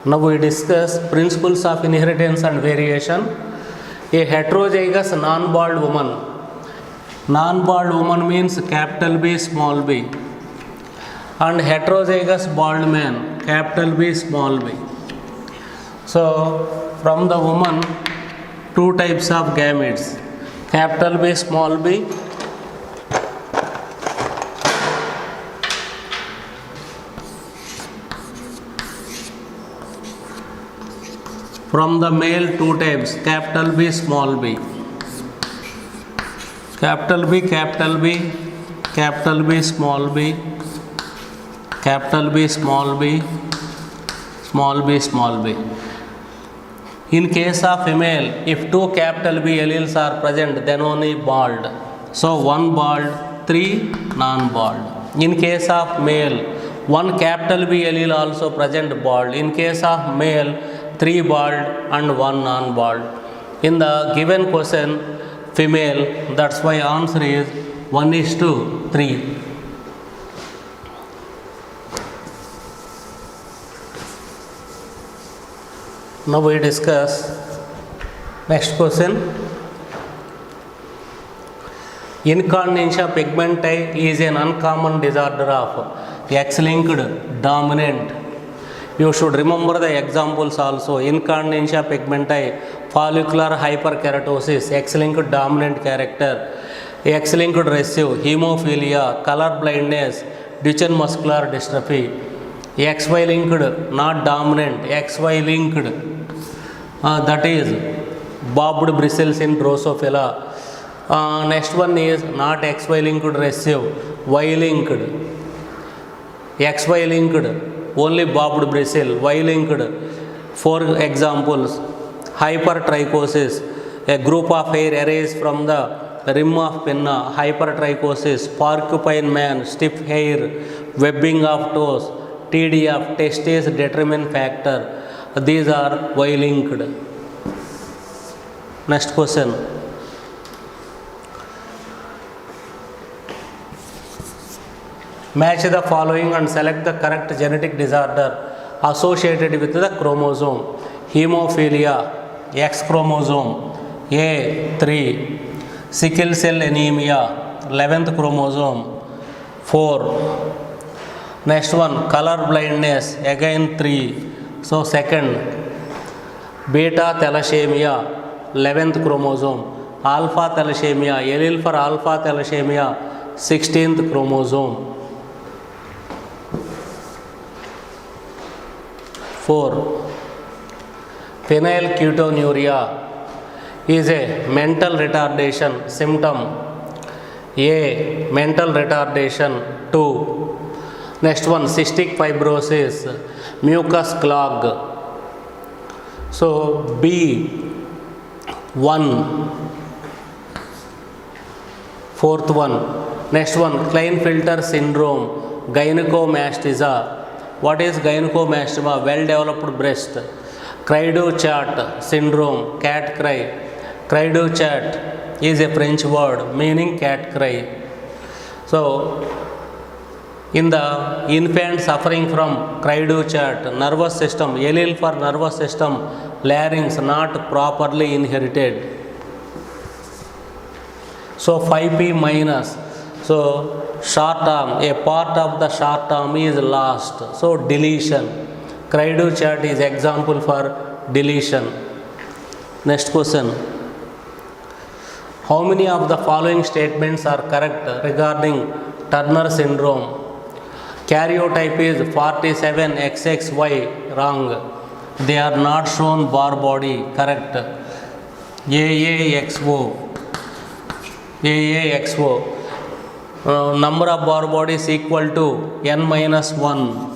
Now we discuss principles of inheritance and variation. A heterozygous non-bald woman. Non-bald woman means capital B, small b. And heterozygous bald man, capital B, small b. So from the woman, two types of gametes, capital B, small b. From the male, two types, capital B, small b. Capital B, capital B, capital B, small b, capital B, small b, small b, small b. In case of female, if two capital B alleles are present, then only bald. So one bald, three non-bald. In case of male, one capital B allele also present, bald. In case of male, three bald and one non-bald. In the given question, female, that's why answer is 1:3. Now we discuss next question. Incontinentia pigmenti is an uncommon disorder of X-linked dominant. You should remember the examples also. Incontinentia pigmenti, follicular hyperkeratosis, X-linked dominant character, X-linked recessive, hemophilia, color blindness, Duchenne muscular dystrophy, XY linked, not dominant, XY linked, that is bobbed bristles in Drosophila. Next one is not XY linked recessive, Y linked, XY linked, only bobbed bristle, Y linked. For examples, hypertrichosis, a group of hair arrays from the rim of pinna, hypertrichosis, porcupine man, stiff hair, webbing of toes, TDF, testes determinant factor. These are Y linked. Next question. Match the following and select the correct genetic disorder associated with the chromosome. Hemophilia, X chromosome, A3. Sickle cell anemia, 11th chromosome, 4. Next one, color blindness, again 3. So second. Beta thalassemia, 11th chromosome. Alpha thalassemia, allele for alpha thalassemia, 16th chromosome. 4. Phenylketonuria is a mental retardation symptom. A. Mental retardation. 2. Next one, cystic fibrosis, mucus clog. So B. 1. Fourth one. Next one, Klinefelter syndrome, gynecomastia. What is gynecomastia? Well developed breast. Cri-du-chat syndrome, cat cry. Cri-du-chat is a French word meaning cat cry. So in the infant suffering from cri-du-chat, nervous system, allele for nervous system, larynx not properly inherited. So 5p minus. So short arm, a part of the short arm is lost. So deletion. Cri-du-chat is example for deletion. Next question. How many of the following statements are correct regarding Turner syndrome? Karyotype is 47XXY, wrong. They are not shown bar body, correct. AAXO. AAXO. Number of bar bodies equal to n minus 1.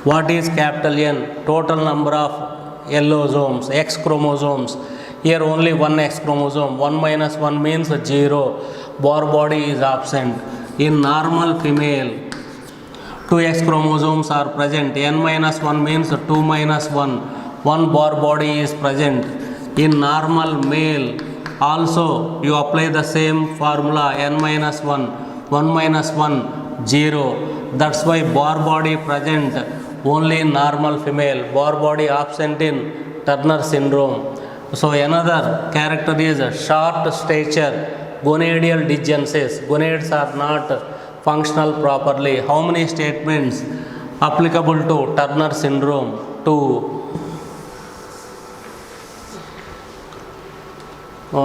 What is capital N? Total number of allosomes, X chromosomes. Here only one X chromosome. 1 minus 1 means 0. Bar body is absent. In normal female, 2 X chromosomes are present. N minus 1 means 2 minus 1. 1 bar body is present. In normal male, also you apply the same formula, n minus 1. 1 minus 1, 0. That's why bar body present only in normal female. Bare body absent in Turner syndrome. So another character is short stature, gonadial dysgenesis. Gonads are not functional properly. How many statements applicable to Turner syndrome? 2.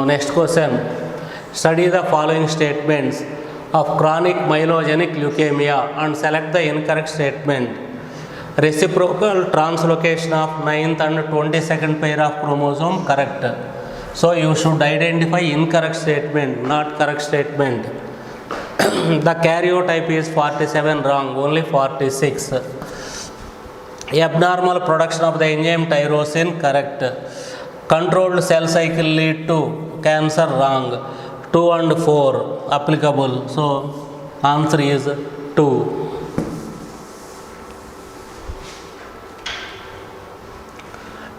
Next question. Study the following statements of chronic myelogenic leukemia and select the incorrect statement. Reciprocal translocation of 9th and 22nd pair of chromosome correct. So you should identify incorrect statement, not correct statement. The karyotype is 47, wrong, only 46. Abnormal production of the enzyme tyrosine correct. Controlled cell cycle lead to cancer, wrong. 2 and 4 applicable. So answer is 2.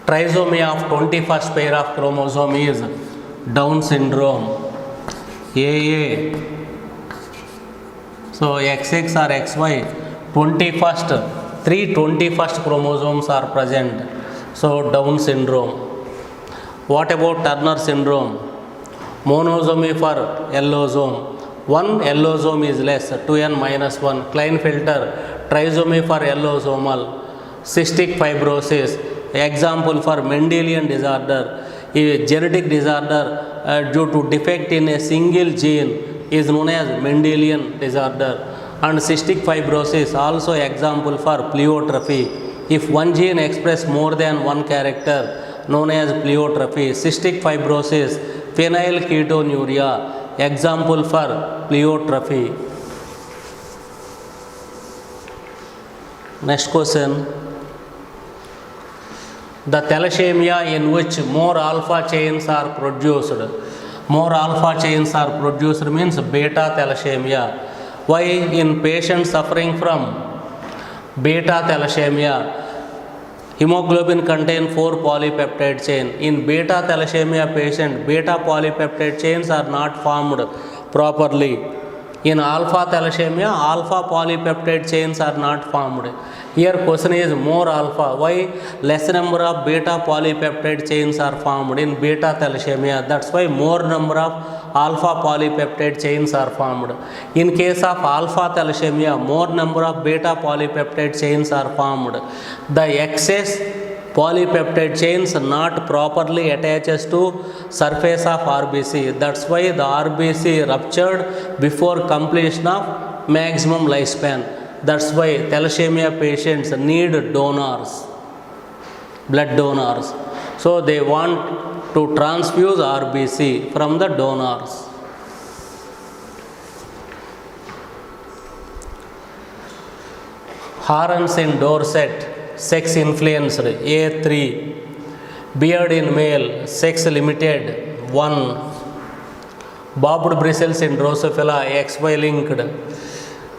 Trisomy of 21st pair of chromosome is Down syndrome. AA. So XX or XY 21st, 3 21st chromosomes are present. So Down syndrome. What about Turner syndrome? Monosomy for allosome. 1 allosome is less, 2n minus 1. Klinefelter trisomy for allosomal. Cystic fibrosis. Example for Mendelian disorder. A genetic disorder due to defect in a single gene is known as Mendelian disorder. And cystic fibrosis also example for pleiotrophy. If one gene expresses more than one character, known as pleiotrophy. Cystic fibrosis, phenylketonuria, example for pleiotrophy. Next question. The thalassemia in which more alpha chains are produced. More alpha chains are produced means beta thalassemia. Why in patients suffering from beta thalassemia, hemoglobin contain 4 polypeptide chain. In beta thalassemia patient, beta polypeptide chains are not formed properly. In alpha thalassemia, alpha polypeptide chains are not formed. Here question is more alpha. Why less number of beta polypeptide chains are formed in beta thalassemia? That's why more number of alpha polypeptide chains are formed. In case of alpha thalassemia, more number of beta polypeptide chains are formed. The excess polypeptide chains not properly attaches to surface of RBC. That's why the RBC ruptured before completion of maximum lifespan. That's why thalassemia patients need donors, blood donors. So they want to transfuse RBC from the donors. Horns in Dorset, sex influenced, A3. Beard in male, sex limited, 1. Bobbed bristles in Drosophila, XY linked.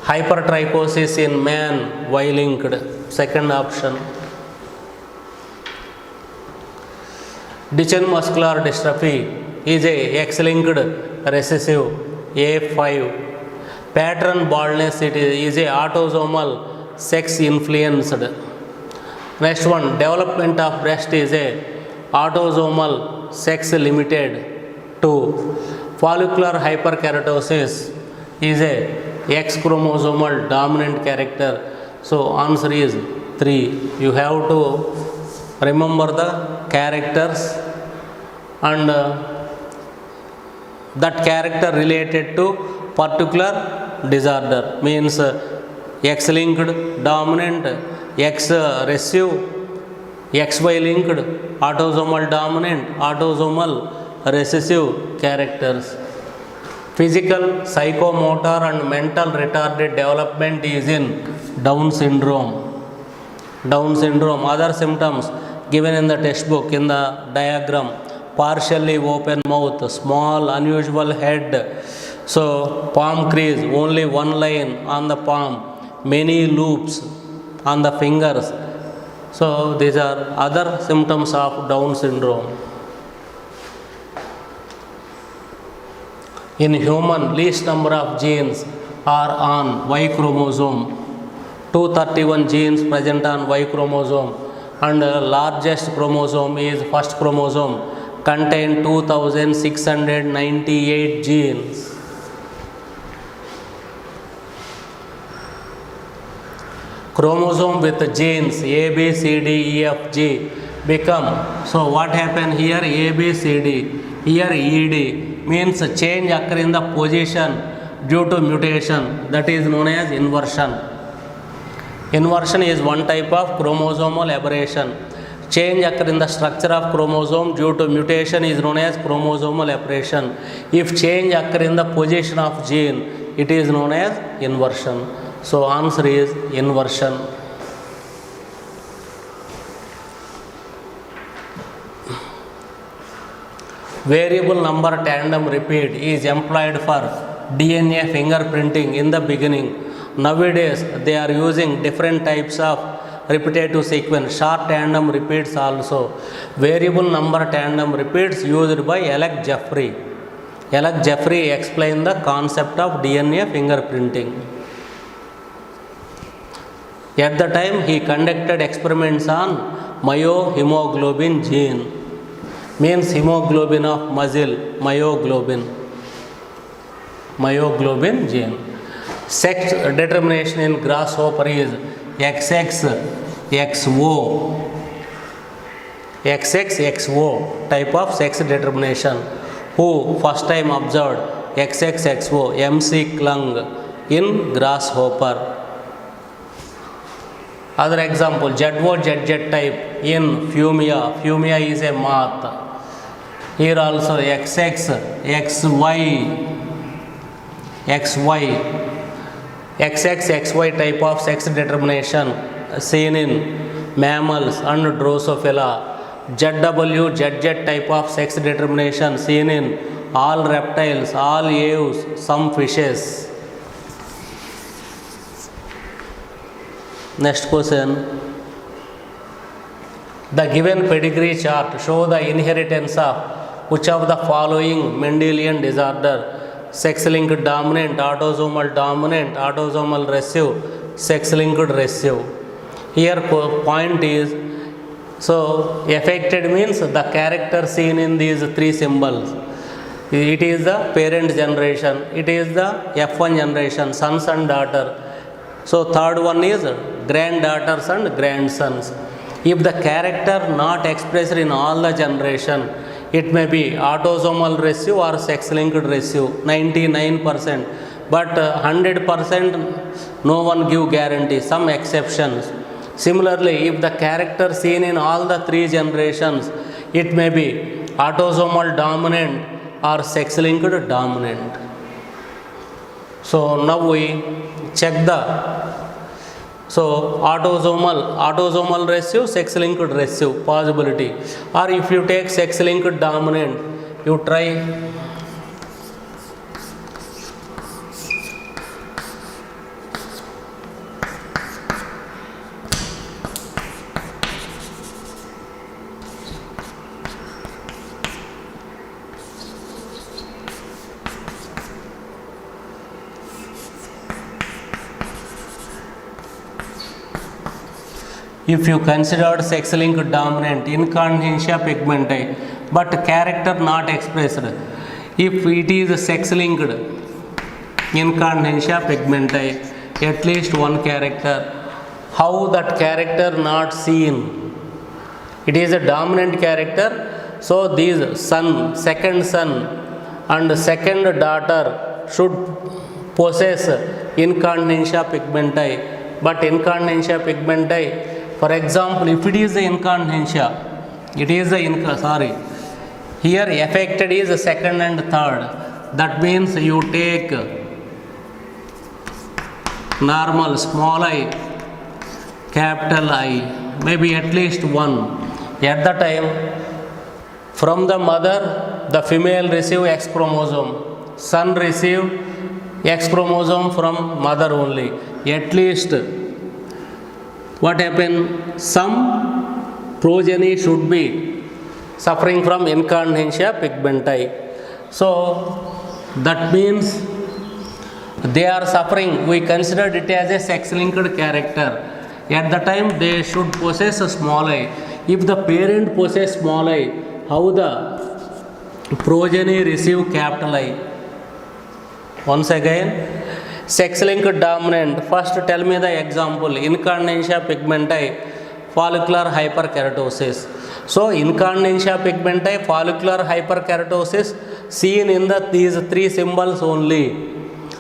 Hypertrichosis in man, Y linked. Second option. Duchenne muscular dystrophy is a X-linked recessive, A5. Pattern baldness it is a autosomal sex influenced. Next one, development of breast is a autosomal sex limited, 2. Follicular hyperkeratosis is a X chromosomal dominant character. So answer is 3. You have to remember the characters and that character related to particular disorder. Means X linked dominant, X recessive, XY linked, autosomal dominant, autosomal recessive characters. Physical, psychomotor and mental retarded development is in Down syndrome. Down syndrome. Other symptoms given in the textbook in the diagram: partially open mouth, small unusual head, so palm crease, only one line on the palm, many loops on the fingers. So these are other symptoms of Down syndrome. In human, least number of genes are on Y chromosome, 231 genes present on Y chromosome, and largest chromosome is first chromosome, contain 2698 genes. Chromosome with genes A, B, C, D, E, F, G become, so what happened here, A, B, C, D, here E, D means change occur in the position due to mutation, that is known as inversion. Inversion is one type of chromosomal aberration. Change occur in the structure of chromosome due to mutation is known as chromosomal aberration. If change occur in the position of gene, it is known as inversion. So answer is inversion. Variable number tandem repeat is employed for DNA fingerprinting in the beginning. Nowadays they are using different types of repetitive sequence, short tandem repeats also. Variable number tandem repeats used by Alec Jeffrey. Alec Jeffrey explained the concept of DNA fingerprinting. At the time he conducted experiments on myohemoglobin gene, means hemoglobin of muscle, myoglobin gene. Sex determination in grasshopper is XXXO type of sex determination. Who first time observed XXXO? MC Klung in grasshopper. Other example, ZOZZ type in Fumia. Fumia is a moth. Here also XXXY type of sex determination seen in mammals and Drosophila. ZWZZ type of sex determination seen in all reptiles, all aves, some fishes. Next question. The given pedigree chart show the inheritance of which of the following Mendelian disorder? Sex-linked dominant, autosomal dominant, autosomal recessive, sex-linked recessive. Here point is, so affected means the character seen in these three symbols. It is the parent generation, it is the F1 generation, sons and daughter. So third one is granddaughters and grandsons. If the character not expressed in all the generation, it may be autosomal recessive or sex-linked recessive, 99%. But 100% no one give guarantee, some exceptions. Similarly, if the character seen in all the three generations, it may be autosomal dominant or sex-linked dominant. So now we check the autosomal recessive, sex-linked recessive possibility. Or if you take sex-linked dominant, you try if you considered sex-linked dominant, incontinentia pigmenti, but character not expressed. If it is sex-linked, incontinentia pigmenti, at least one character. How that character not seen? It is a dominant character, so these son, second son and second daughter should possess incontinentia pigmenti. But incontinentia pigmenti, for example, if it is the incontinentia, it is the here affected is the second and third. That means you take normal small I, capital I, maybe at least one. At the time, from the mother, the female receive X chromosome, son receive X chromosome from mother only. At least what happened? Some progeny should be suffering from incontinentia pigmenti. So that means they are suffering, we considered it as a sex-linked character. At the time, they should possess a small I. If the parent possess small I, how the progeny receive capital I? Once again, sex-linked dominant. First, tell me the example. Incarnatia pigmenti, follicular hyperkeratosis. So, incarnatia pigmenti, follicular hyperkeratosis seen in these three symbols only.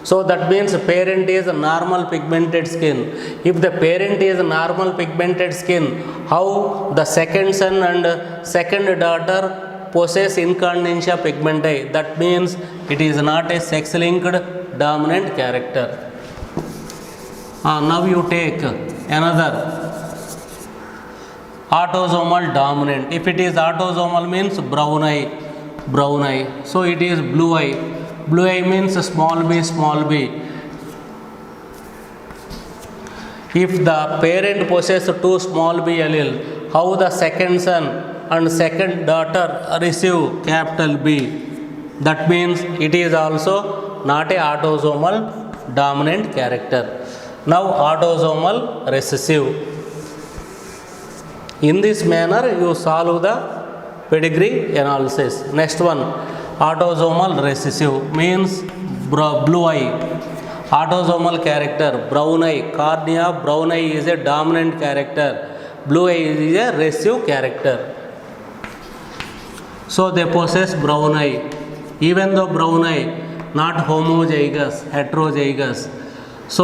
So that means parent is normal pigmented skin. If the parent is normal pigmented skin, how the second son and second daughter possess incarnatia pigmenti? That means it is not a sex-linked dominant character. Now you take another autosomal dominant. If it is autosomal means brown eye. So it is blue eye. Blue eye means small b. If the parent possesses two small b allele, how the second son and second daughter receive capital B? That means it is also not a autosomal dominant character. Now autosomal recessive. In this manner you solve the pedigree analysis. Next one. Autosomal recessive means blue eye. Autosomal character, brown eye. Cornea, brown eye is a dominant character. Blue eye is a recessive character. So they possess brown eye. Even though brown eye, not homozygous, heterozygous. So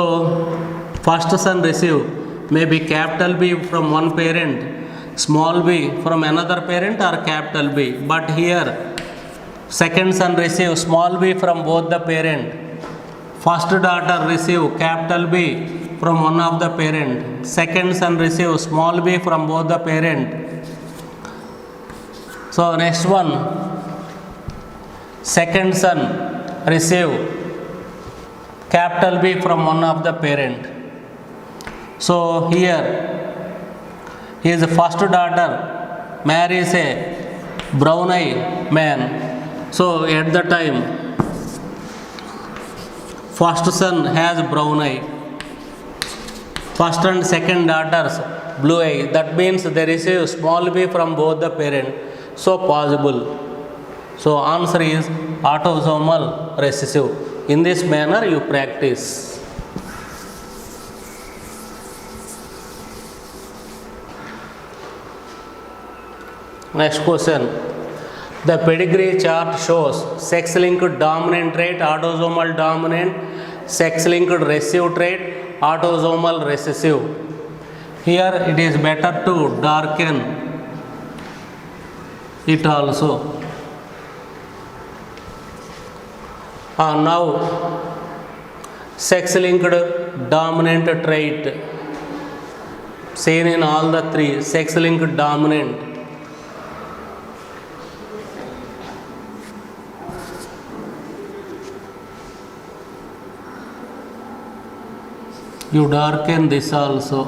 first son receive may be capital B from one parent, small b from another parent, or capital B. But here second son receive small b from both the parent. First daughter receive capital B from one of the parent. Second son receive small b from both the parent. So next one, second son receive capital B from one of the parent. So here his first daughter marries a brown eye man. So at the time, first son has brown eye, first and second daughters blue eye. That means they receive small b from both the parent. So possible. So answer is autosomal recessive. In this manner you practice. Next question. The pedigree chart shows sex-linked dominant trait, autosomal dominant, sex-linked recessive trait, autosomal recessive. Here it is better to darken it also. Now sex-linked dominant trait seen in all the three, sex-linked dominant. You darken this also.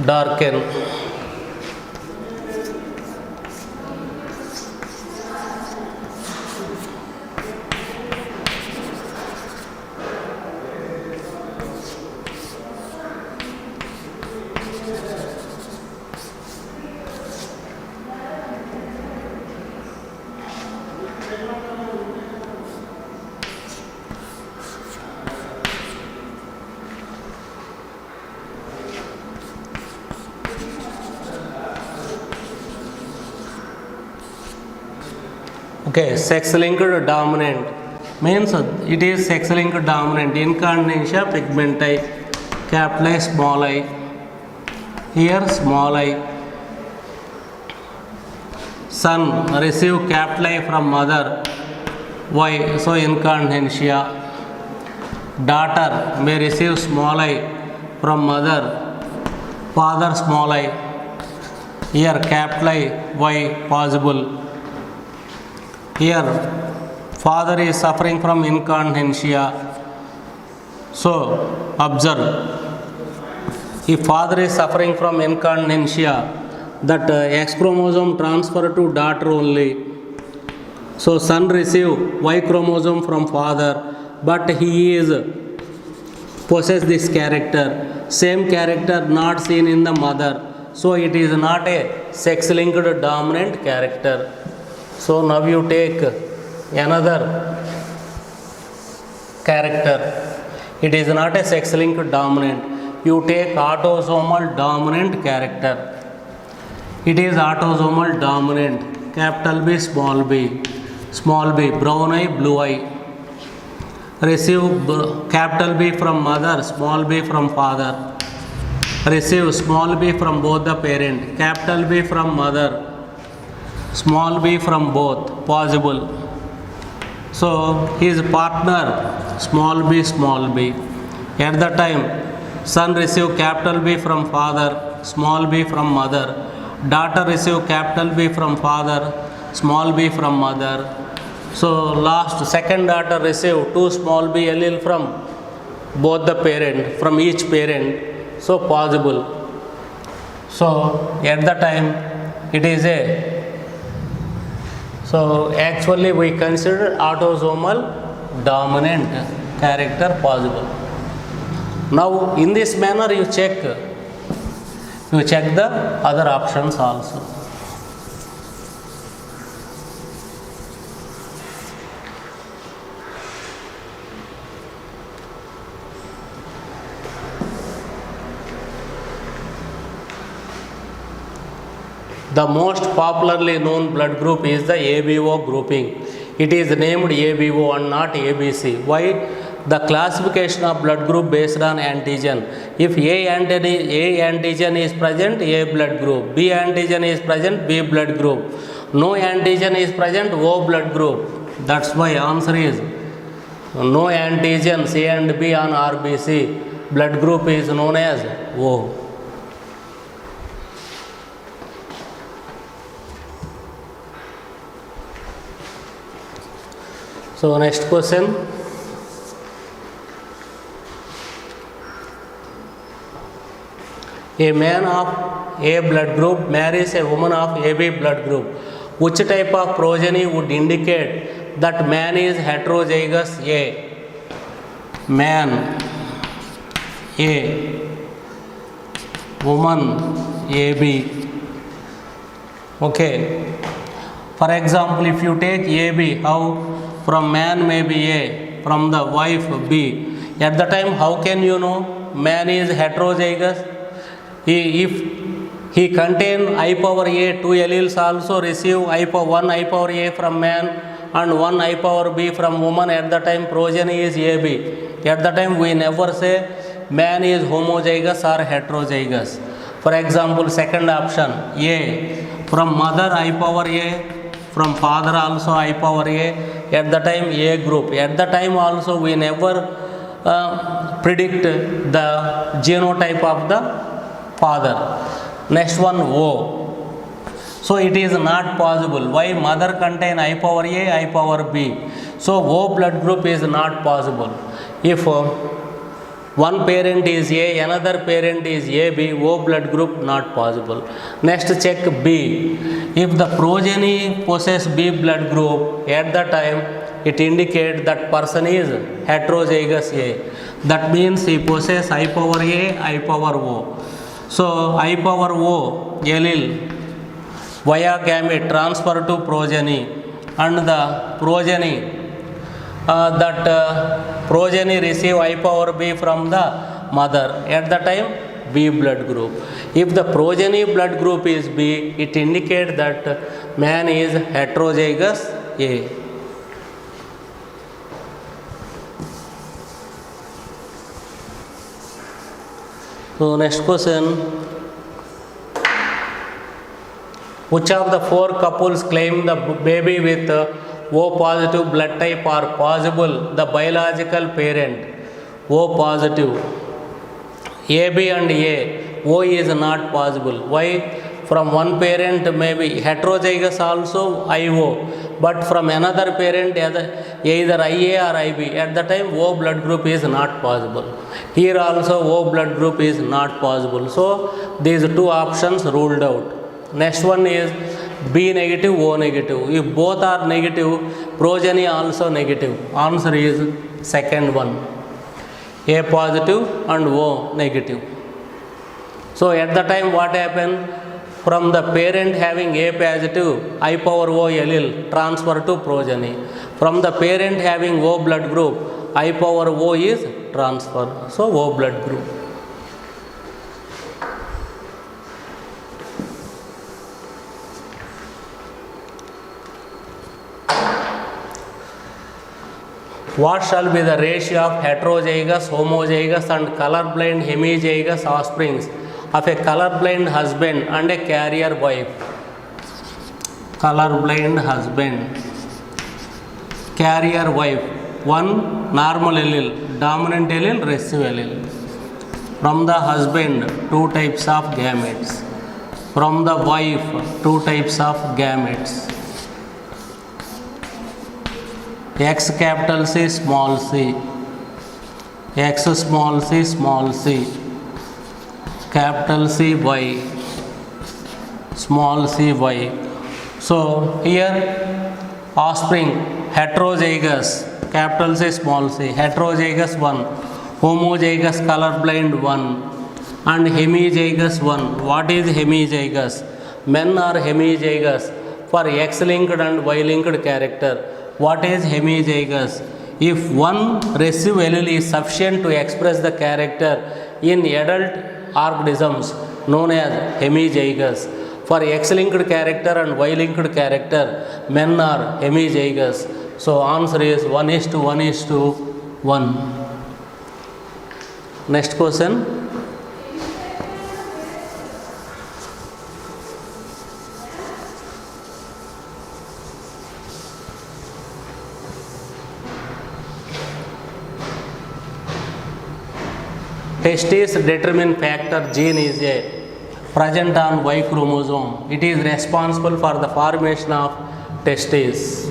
Darken. Okay, sex-linked dominant means it is sex-linked dominant. Incarnatia pigmenti, capital I, small I. Here small I. Son receive capital I from mother. Why? So incarnatia. Daughter may receive small I from mother. Father small I. Here capital I. Why? Possible. Here father is suffering from incontinentia. So observe, if father is suffering from incontinentia, that X chromosome transfer to daughter only. So son receive Y chromosome from father, but he is possess this character. Same character not seen in the mother. So it is not a sex-linked dominant character. So now you take another character. It is not a sex-linked dominant. You take autosomal dominant character. It is autosomal dominant. Capital B, small b. Small b, brown eye, blue eye. Receive capital B from mother, small b from father. Receive small b from both the parent. Capital B from mother, small b from both. Possible. So his partner, small b, small b. At the time, son receive capital B from father, small b from mother. Daughter receive capital B from father, small b from mother. So last second daughter receive 2 small b allele from both the parent, from each parent. So possible. So at the time it is a, so actually we consider autosomal dominant character possible. Now in this manner you check the other options also. The most popularly known blood group is the ABO grouping. It is named ABO and not ABC. Why? The classification of blood group based on antigen. If A antigen is present, A blood group. B antigen is present, B blood group. No antigen is present, O blood group. That's why answer is no antigens A and B on RBC. Blood group is known as O. So next question. A man of A blood group marries a woman of AB blood group. Which type of progeny would indicate that man is heterozygous? A. Man A. Woman AB. Okay. For example, if you take AB, how from man may be A, from the wife B. At the time, how can you know man is heterozygous? If he contain I power A, 2 alleles also receive one I power A from man and 1 I power B from woman. At the time, progeny is AB. At the time, we never say man is homozygous or heterozygous. For example, second option, A, from mother I power A, from father also I power A. At the time, A group. At the time also, we never predict the genotype of the father. Next one, O. So it is not possible. Why? Mother contain I power A, I power B. So O blood group is not possible. If one parent is A, another parent is AB, O blood group not possible. Next check B. If the progeny possess B blood group, at the time it indicates that person is heterozygous A. That means he possess I power A, I power O. So I power O allele via gamete transfer to progeny, and the progeny progeny receive I power B from the mother. At the time, B blood group. If the progeny blood group is B, it indicates that man is heterozygous A. So next question. Which of the 4 couples claim the baby with O positive blood type are possible the biological parent? O positive. AB and A. O is not possible. Why? From one parent may be heterozygous also IO, but from another parent either IA or IB. At the time, O blood group is not possible. Here also O blood group is not possible. So these 2 options ruled out. Next one is B negative, O negative. If both are negative, progeny also negative. Answer is second one. A positive and O negative. So at the time what happened? From the parent having A positive, I power O allele transfer to progeny. From the parent having O blood group, I power O is transfer. So O blood group. What shall be the ratio of heterozygous, homozygous and colorblind hemizygous offsprings of a colorblind husband and a carrier wife? Colorblind husband, carrier wife. One normal allele, dominant allele, recessive allele. From the husband, two types of gametes. From the wife, two types of gametes. X capital C small c, X small c, capital C Y, small c Y. So here offspring heterozygous, capital C small c, heterozygous 1, homozygous colorblind 1 and hemizygous 1. What is hemizygous? Men are hemizygous for X-linked and Y-linked character. What is hemizygous? If one recessive allele is sufficient to express the character in adult organisms known as hemizygous. For X-linked character and Y-linked character, men are hemizygous. So answer is 1:1:1. Next question. Testis determinant factor gene is a present on Y chromosome. It is responsible for the formation of testes.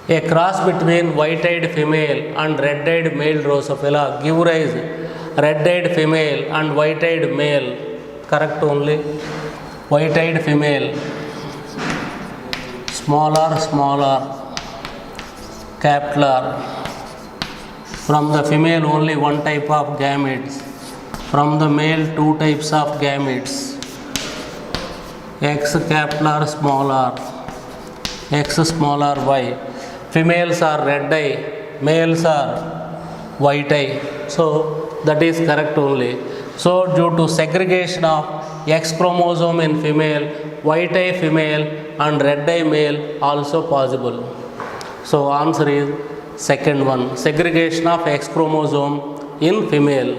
A cross between white-eyed female and red-eyed male Drosophila give rise red-eyed female and white-eyed male. Correct only. White-eyed female. Smaller. Capital R. From the female only one type of gametes. From the male two types of gametes. X capital R small r. X small r Y. Females are red eye, males are white eye. So that is correct only. So due to segregation of X chromosome in female, white eye female and red eye male also possible. So answer is second one, segregation of X chromosome in female.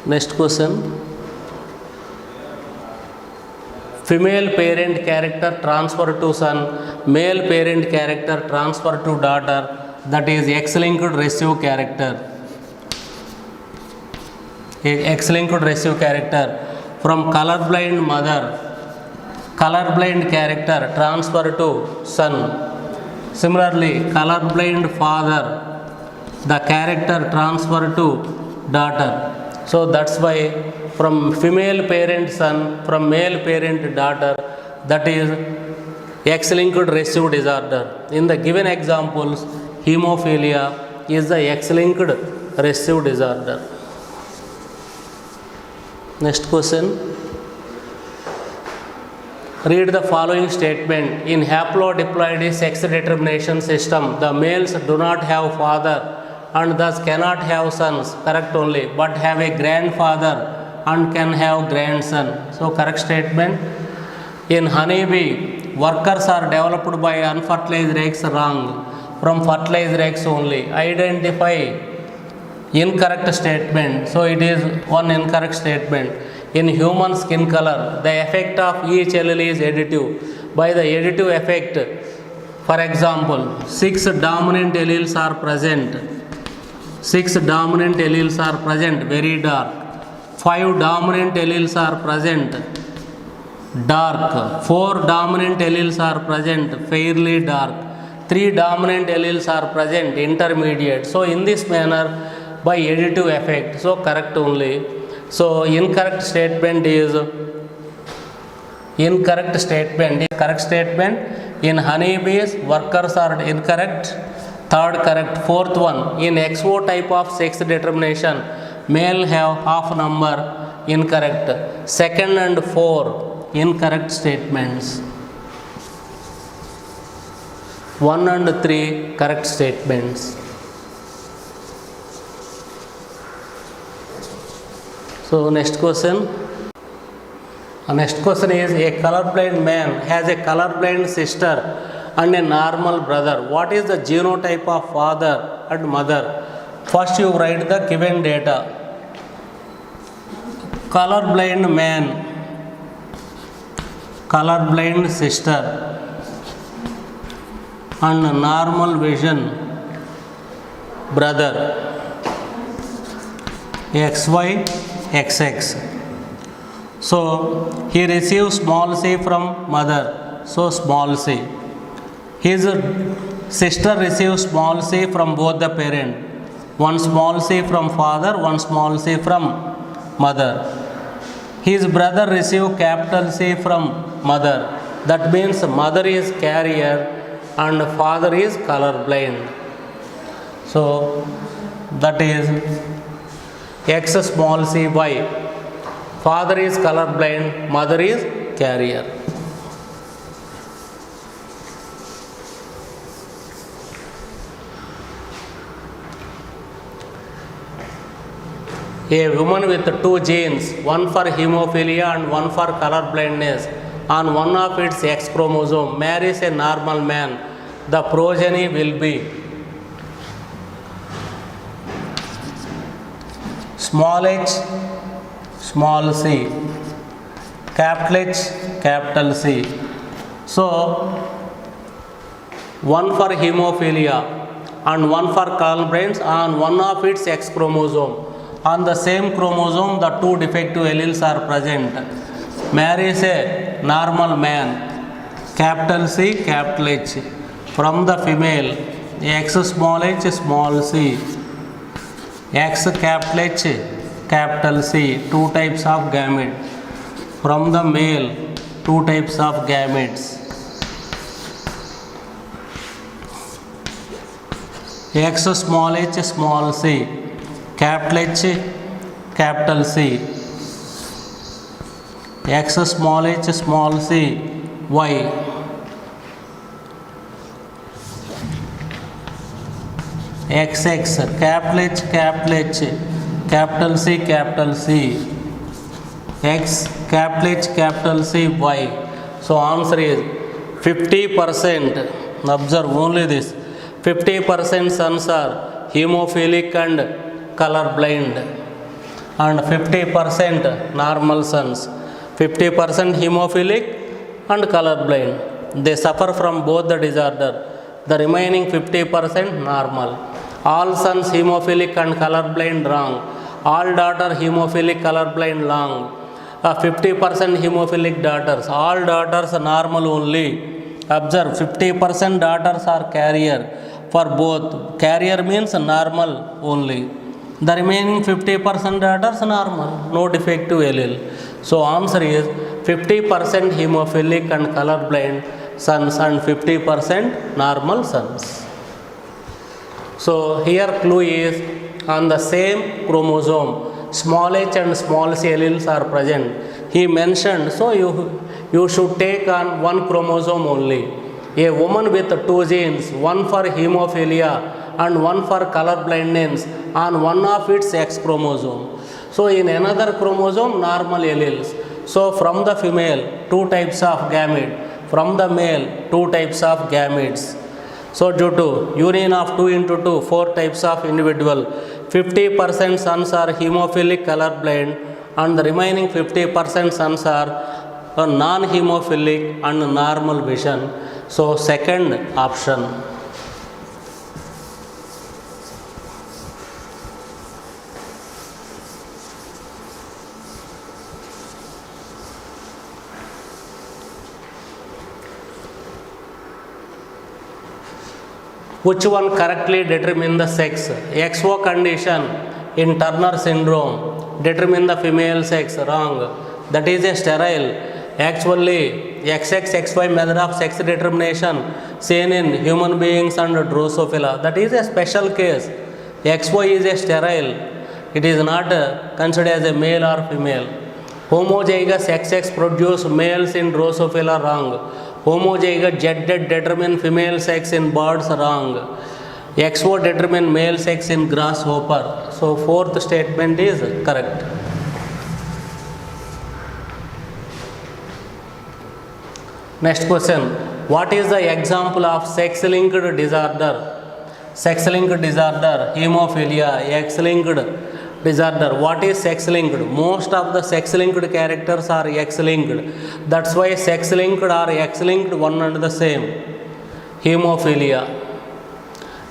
Next question. Female parent character transfer to son, male parent character transfer to daughter, that is X-linked recessive character. X-linked recessive character. From colorblind mother, colorblind character transfer to son. Similarly, colorblind father, the character transfer to daughter. So that's why from female parent son, from male parent daughter, that is X-linked recessive disorder. In the given examples, hemophilia is the X-linked recessive disorder. Next question. Read the following statement. In haplodiploid sex determination system, the males do not have father and thus cannot have sons. Correct only. But have a grandfather and can have grandson. So correct statement. In honeybee, workers are developed by unfertilized eggs. Wrong. From fertilized eggs only. Identify incorrect statement. So it is one incorrect statement. In human skin color, the effect of each allele is additive. By the additive effect, for example, 6 dominant alleles are present. 6 dominant alleles are present, very dark. 5 dominant alleles are present, dark. 4 dominant alleles are present, fairly dark. three dominant alleles are present, intermediate. So in this manner, by additive effect, so correct only. So incorrect statement is correct statement. In honeybees, workers are incorrect. Third correct. Fourth one, in XO type of sex determination, male have half number, incorrect. Second and four incorrect statements. 1 and 3 correct statements. So next question. Next question is, a colorblind man has a colorblind sister and a normal brother. What is the genotype of father and mother? First you write the given data. Colorblind man, colorblind sister and normal vision brother, XY XX. So he receives small c from mother, so small c. His sister receives small c from both the parent, one small c from father, one small c from mother. His brother receives capital C from mother. That means mother is carrier and father is colorblind. So that is X small c y. Father is colorblind, mother is carrier. A woman with two genes, one for hemophilia and one for colorblindness, on one of its X chromosome marries a normal man, the progeny will be small h, small c, capital H, capital C. So one for hemophilia and one for colorblindness on one of its X chromosome. On the same chromosome, the two defective alleles are present. Marries a normal man, capital C, capital H. From the female, X small h, small c, X capital H, capital C, two types of gamete. From the male, two types of gametes. X small h, small c, capital H, capital C, X small h, small c, Y. XX, capital H, capital H, capital C, capital C, X, capital H, capital C, Y. So answer is 50%. Observe only this. 50% sons are hemophilic and colorblind, and 50% normal sons. 50% hemophilic and colorblind. They suffer from both the disorder. The remaining 50% normal. All sons hemophilic and colorblind, wrong. All daughters hemophilic, colorblind, wrong. 50% hemophilic daughters. All daughters normal only. Observe, 50% daughters are carrier for both. Carrier means normal only. The remaining 50% daughters normal, no defective allele. So answer is 50% hemophilic and colorblind sons and 50% normal sons. So here clue is, on the same chromosome, small h and small c alleles are present. He mentioned, so you should take on one chromosome only. A woman with two genes, one for hemophilia and one for colorblindness, on one of its X chromosome. So in another chromosome, normal alleles. So from the female, two types of gamete. From the male, two types of gametes. So due to union of 2 into 2, 4 types of individual, 50% sons are hemophilic, colorblind, and the remaining 50% sons are non-hemophilic and normal vision. So second option. Which one correctly determine the sex? XO condition in Turner syndrome determine the female sex. Wrong. That is a sterile. Actually, XX, XY method of sex determination seen in human beings and Drosophila. That is a special case. XY is a sterile. It is not considered as a male or female. Homozygous XX produce males in Drosophila. Wrong. Homozygous ZZ determine female sex in birds. Wrong. XO determine male sex in grasshopper. So fourth statement is correct. Next question. What is the example of sex-linked disorder? Sex-linked disorder, hemophilia, X-linked disorder. What is sex-linked? Most of the sex-linked characters are X-linked. That's why sex-linked or X-linked one and the same. Hemophilia,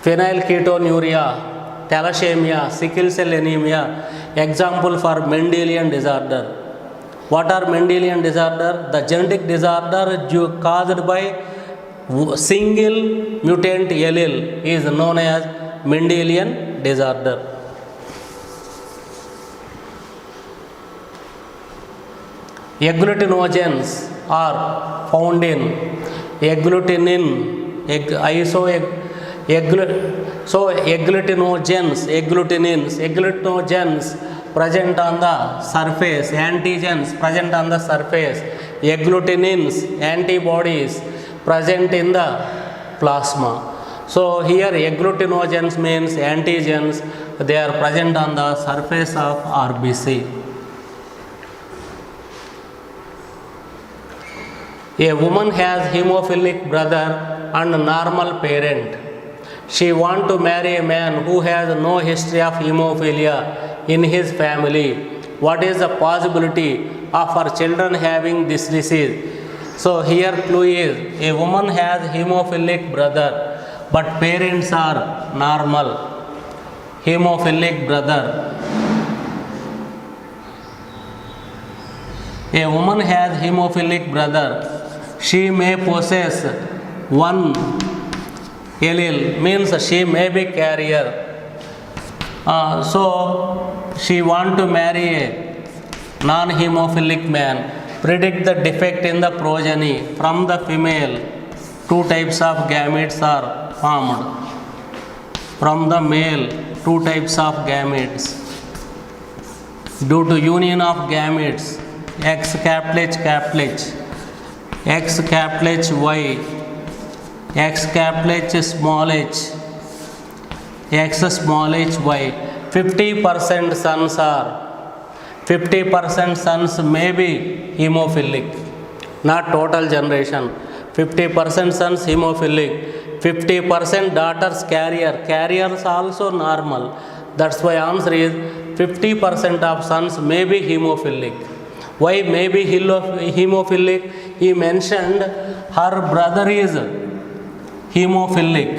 phenylketonuria, thalassemia, sickle cell anemia. Example for Mendelian disorder. What are Mendelian disorder? The genetic disorder caused by single mutant allele is known as Mendelian disorder. Agglutinogens are found in agglutinin, agglutinogens present on the surface, antigens present on the surface, agglutinins, antibodies present in the plasma. So here agglutinogens means antigens, they are present on the surface of RBC. A woman has hemophilic brother and normal parent. She wants to marry a man who has no history of hemophilia in his family. What is the possibility of her children having this disease? So here clue is a woman has hemophilic brother but parents are normal. Hemophilic brother. A woman has hemophilic brother. She may possess one allele, means she may be carrier. So she want to marry a non-hemophilic man. Predict the defect in the progeny from the female. Two types of gametes are formed. From the male, two types of gametes. Due to union of gametes, X caplage, X caplage Y, X caplage small h, X small h Y. 50% sons are, 50% sons may be hemophilic, not total generation. 50% sons hemophilic, 50% daughters carrier, carriers also normal. That's why answer is 50% of sons may be hemophilic. Why may be hemophilic? He mentioned her brother is hemophilic.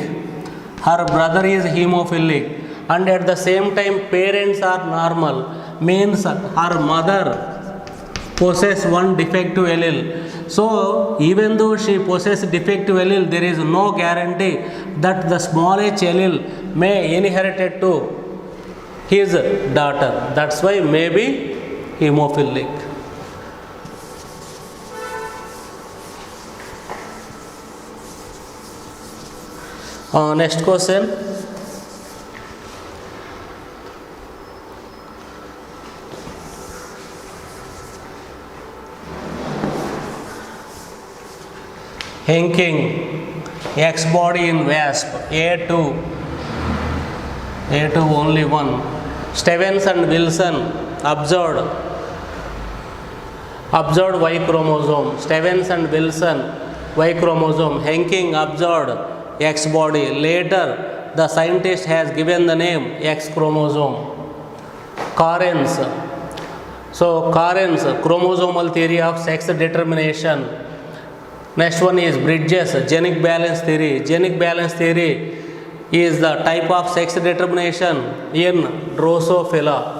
Her brother is hemophilic. And at the same time parents are normal, means her mother possess one defective allele. So even though she possesses defective allele, there is no guarantee that the small h allele may inherit it to his daughter. That's why may be hemophilic. Next question. Henking, X body in wasp, A2 only one. Stevens and Wilson observed Y chromosome. Stevens and Wilson Y chromosome. Henking observed X body. Later the scientist has given the name X chromosome. Carens. So Carens, chromosomal theory of sex determination. Next one is Bridges, genic balance theory. Genic balance theory is the type of sex determination in Drosophila.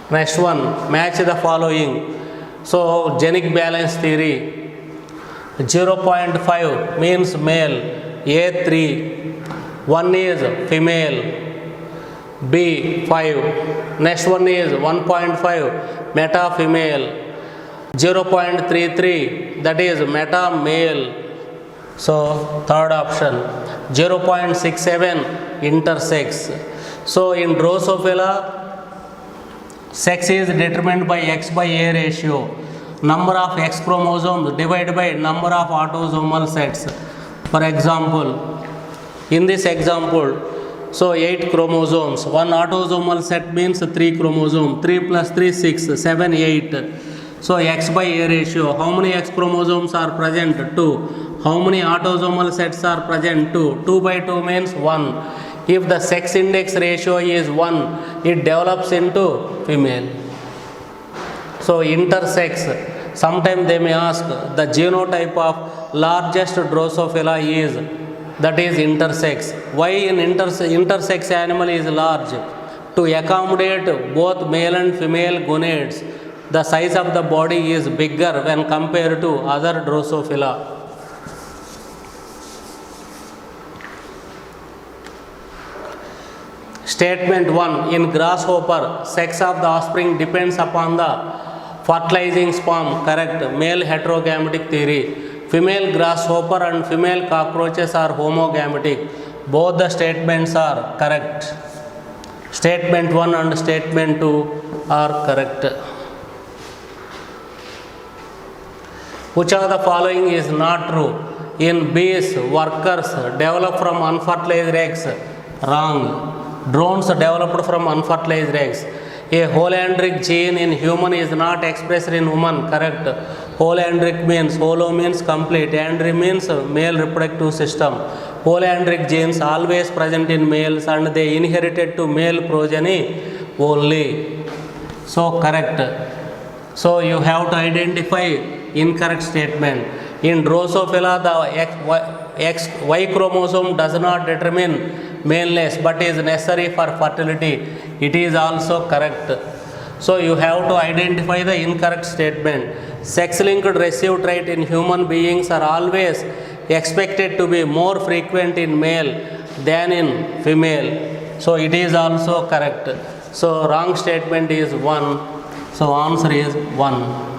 Next one, match the following. So genic balance theory. 0.5 means male, A3, 1 is female, B 5. Next one is 1.5 meta female, 0.33 that is meta male. So third option. 0.67 intersex. So in Drosophila, sex is determined by X by A ratio. Number of X chromosomes divided by number of autosomal sets. For example, in this example, so 8 chromosomes, one autosomal set means 3 chromosomes, 3 plus 3 6, 7 8. So X by A ratio, how many X chromosomes are present? 2. How many autosomal sets are present? 2. 2 by 2 means 1. If the sex index ratio is 1, it develops into female. So intersex. Sometimes they may ask the genotype of largest Drosophila is, that is intersex. Why an intersex animal is large? To accommodate both male and female gonads, the size of the body is bigger when compared to other Drosophila. Statement 1. In grasshopper, sex of the offspring depends upon the fertilizing sperm. Correct. Male heterogametic theory. Female grasshopper and female cockroaches are homogametic. Both the statements are correct. Statement 1 and statement 2 are correct. Which of the following is not true? In bees, workers develop from unfertilized eggs. Wrong. Drones developed from unfertilized eggs. A holoandric gene in human is not expressed in woman. Correct. Holoandric means, holo means complete, andry means male reproductive system. Holoandric genes always present in males and they inherited to male progeny only. So correct. So you have to identify incorrect statement. In Drosophila, the Y chromosome does not determine maleness but is necessary for fertility. It is also correct. So you have to identify the incorrect statement. Sex-linked recessive trait in human beings are always expected to be more frequent in male than in female. So it is also correct. So wrong statement is 1. So answer is 1.